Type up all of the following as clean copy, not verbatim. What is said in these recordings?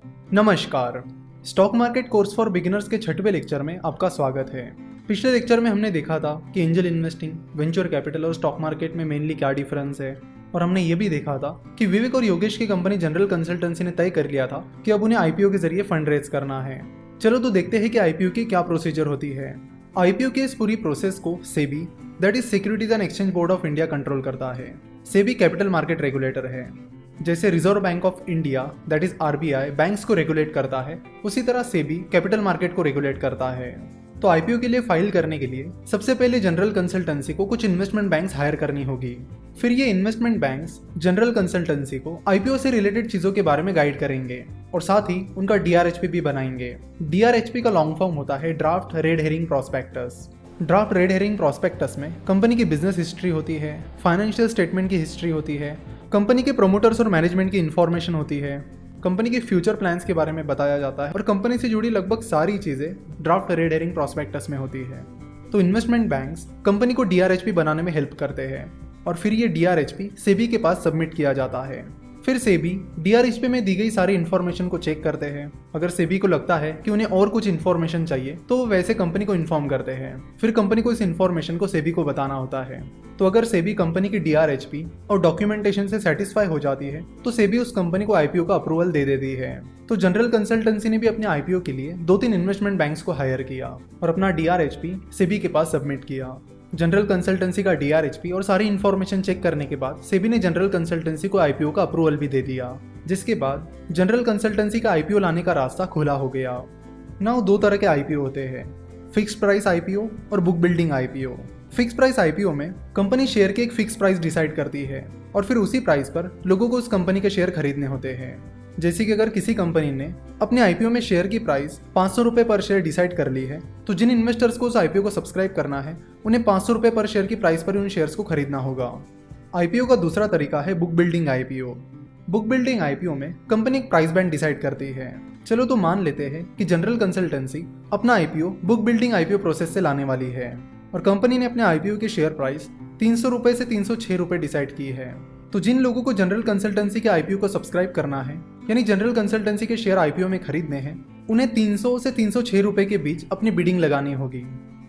नमस्कार। Stock market course for beginners के 6वें lecture में आपका स्वागत है। पिछले लेक्चर में हमने देखा था कि एंजल इन्वेस्टिंग, वेंचर कैपिटल और स्टॉक मार्केट में मेनली क्या डिफरेंस है, और हमने ये भी देखा था कि विवेक और योगेश की कंपनी जनरल कंसल्टेंसी ने तय कर लिया था कि अब उन्हें आईपीओ के जरिए फंड रेज करना है। चलो तो देखते हैं कि आईपीओ की क्या प्रोसीजर होती है। आईपीओ की इस पूरी प्रोसेस को SEBI, that is securities and exchange board of India, control करता है। सेबी कैपिटल मार्केट रेगुलेटर है। जैसे reserve bank of India, that is RBI, banks को रेगुलेट करता है, उसी तरह सेबी कैपिटल मार्केट को रेगुलेट करता है। तो आईपीओ के लिए फाइल करने के लिए सबसे पहले जनरल कंसल्टेंसी को कुछ इन्वेस्टमेंट बैंक्स हायर करनी होगी। फिर ये इन्वेस्टमेंट बैंक्स जनरल कंसल्टेंसी को आईपीओ से रिलेटेड चीजों के बारे में गाइड करेंगे और साथ ही उनका डीआरएचपी भी बनाएंगे। डीआरएचपी का लॉन्ग फॉर्म होता है draft red herring prospectus. Draft red herring prospectus में कंपनी की बिजनेस हिस्ट्री होती है, फाइनेंशियल स्टेटमेंट की हिस्ट्री होती है, कंपनी के प्रोमोटर्स और मैनेजमेंट की इंफॉर्मेशन होती है, कंपनी के फ्यूचर प्लान्स के बारे में बताया जाता है और कंपनी से जुड़ी लगभग सारी चीजें ड्राफ्ट रेड हेरिंग प्रॉस्पेक्टस में होती है। तो इन्वेस्टमेंट बैंक्स कंपनी को डीआरएचपी बनाने में हेल्प करते हैं और फिर ये डीआरएचपी सेबी के पास सबमिट किया जाता है। फिर सेबी डीआरएचपी में दी गई सारी इन्फॉर्मेशन को चेक करते हैं। अगर सेबी को लगता है कि उन्हें और कुछ इन्फॉर्मेशन चाहिए तो वो वैसे कंपनी को इन्फॉर्म करते हैं। फिर कंपनी को इस इन्फॉर्मेशन को सेबी को बताना होता है। तो अगर सेबी कंपनी की डीआरएचपी और डॉक्यूमेंटेशन से सेटिस्फाई हो जाती है तो सेबी उस कंपनी को आईपीओ का अप्रूवल दे देती है। तो जनरल कंसल्टेंसी ने भी अपने आईपीओ के लिए 2-3 इन्वेस्टमेंट बैंक्स को हायर किया और अपना डीआरएचपी सेबी के पास सबमिट किया। जनरल कंसल्टेंसी का डीआरएचपी और सारी इन्फॉर्मेशन चेक करने के बाद सेबी ने जनरल कंसल्टेंसी को आईपीओ का अप्रूवल भी दे दिया, जिसके बाद जनरल कंसल्टेंसी का आईपीओ लाने का रास्ता खुला हो गया। नाउ 2 तरह के आईपीओ होते हैं, फिक्स्ड प्राइस आईपीओ और book building IPO. Fix price IPO में कंपनी शेयर के एक फिक्स प्राइस डिसाइड करती है और फिर उसी प्राइस पर लोगों को उस कंपनी के शेयर खरीदने होते हैं। जैसे कि अगर किसी कंपनी ने अपने आईपीओ में शेयर की प्राइस 500 रुपये पर शेयर डिसाइड कर ली है तो जिन इन्वेस्टर्स को उस आईपीओ को सब्सक्राइब करना है उन्हें 500 रुपये पर शेयर की प्राइस पर उन शेयर्स को खरीदना होगा। आईपीओ का दूसरा तरीका है book building IPO. Book building IPO में कंपनी एक प्राइस बैंड डिसाइड करती है। चलो तो मान लेते हैं कि जनरल कंसल्टेंसी अपना IPO book building IPO process से लाने वाली है और कंपनी ने अपने आईपीओ की शेयर प्राइस 300 रुपये से 306 रुपये डिसाइड की है। तो जिन लोगों को जनरल कंसल्टेंसी के आईपीओ को सब्सक्राइब करना है, यानी जनरल कंसल्टेंसी के शेयर आईपीओ में खरीदने हैं, उन्हें 300 से 306 रुपये के बीच अपनी बिडिंग लगानी होगी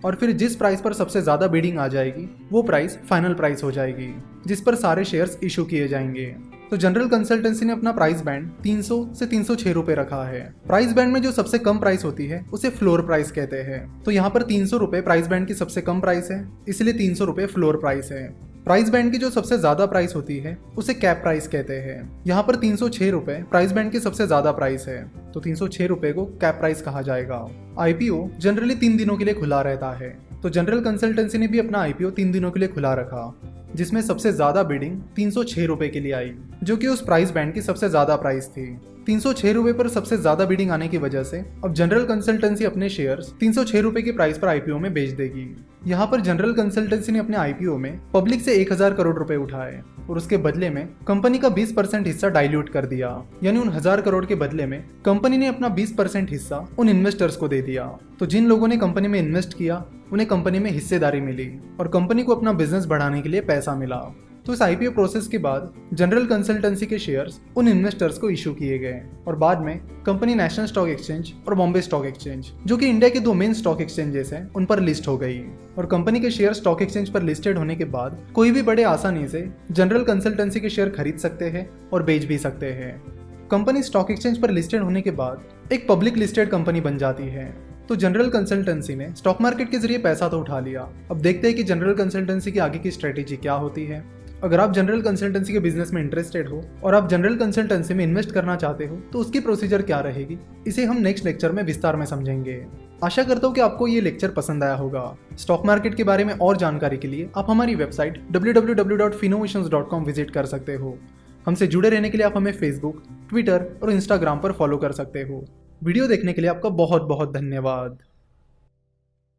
और फिर जिस प्राइस पर सबसे ज्यादा बिडिंग आ जाएगी वो प्राइस फाइनल प्राइस हो जाएगी, जिस पर सारे शेयर्स इशू किए जाएंगे। तो जनरल कंसल्टेंसी ने अपना प्राइस बैंड 300 से 306 रुपये रखा है। प्राइस बैंड में जो सबसे कम प्राइस होती है उसे फ्लोर प्राइस कहते हैं। तो यहाँ पर 300 रुपये प्राइस बैंड की सबसे कम प्राइस है, इसलिए 300 रुपये फ्लोर प्राइस है। प्राइस बैंड की जो सबसे ज्यादा प्राइस होती है उसे कैप प्राइस कहते हैं। यहाँ पर 306 रुपये प्राइस बैंड की सबसे ज्यादा प्राइस है, तो 306 रुपये को कैप प्राइस कहा जाएगा। आईपीओ जनरली 3 दिनों के लिए खुला रहता है, तो जनरल कंसल्टेंसी ने भी अपना आईपीओ 3 दिनों के लिए खुला रखा, जिसमें सबसे ज्यादा बिडिंग 306 रुपये के लिए आई, जो कि उस प्राइस बैंड की सबसे ज्यादा प्राइस थी। 306 रुपये पर सबसे ज्यादा बिडिंग आने की वजह से अब जनरल कंसल्टेंसी अपने शेयर्स 306 रुपये की प्राइस पर आईपीओ में बेच देगी। यहाँ पर जनरल कंसल्टेंसी ने अपने आईपीओ में पब्लिक से 1000 करोड़ रुपए उठाए और उसके बदले में कंपनी का 20% हिस्सा डाइल्यूट कर दिया, यानी उन 1000 करोड़ के बदले में कंपनी ने अपना 20% हिस्सा उन इन्वेस्टर्स को दे दिया। तो जिन लोगों ने कंपनी में इन्वेस्ट किया उन्हें कंपनी में हिस्सेदारी मिली और कंपनी को अपना बिजनेस बढ़ाने के लिए पैसा मिला। तो इस आईपीओ प्रोसेस के बाद जनरल कंसल्टेंसी के शेयर्स उन इन्वेस्टर्स को इशू किए गए और बाद में कंपनी नेशनल स्टॉक एक्सचेंज और बॉम्बे स्टॉक एक्सचेंज, जो कि इंडिया के 2 मेन स्टॉक एक्सचेंजेस हैं, उन पर लिस्ट हो गई और कंपनी के शेयर स्टॉक एक्सचेंज पर लिस्टेड होने के बाद कोई भी बड़े आसानी से जनरल कंसल्टेंसी के शेयर खरीद सकते हैं और बेच भी सकते हैं। कंपनी स्टॉक एक्सचेंज पर लिस्टेड होने के बाद एक पब्लिक लिस्टेड कंपनी बन जाती है। तो जनरल कंसल्टेंसी ने स्टॉक मार्केट के जरिए पैसा तो उठा लिया। अब देखते हैं कि जनरल कंसल्टेंसी की आगे की स्ट्रेटेजी क्या होती है। अगर आप जनरल कंसल्टेंसी के बिजनेस में इंटरेस्टेड हो और आप जनरल कंसल्टेंसी में इन्वेस्ट करना चाहते हो तो उसकी प्रोसीजर क्या रहेगी, इसे हम नेक्स्ट लेक्चर में विस्तार में समझेंगे। आशा करता हूँ कि आपको ये लेक्चर पसंद आया होगा। स्टॉक मार्केट के बारे में और जानकारी के लिए आप हमारी वेबसाइट www.finnovations.com विजिट कर सकते हो। हमसे जुड़े रहने के लिए आप हमें फेसबुक, ट्विटर और इंस्टाग्राम पर फॉलो कर सकते हो। वीडियो देखने के लिए आपका बहुत बहुत धन्यवाद।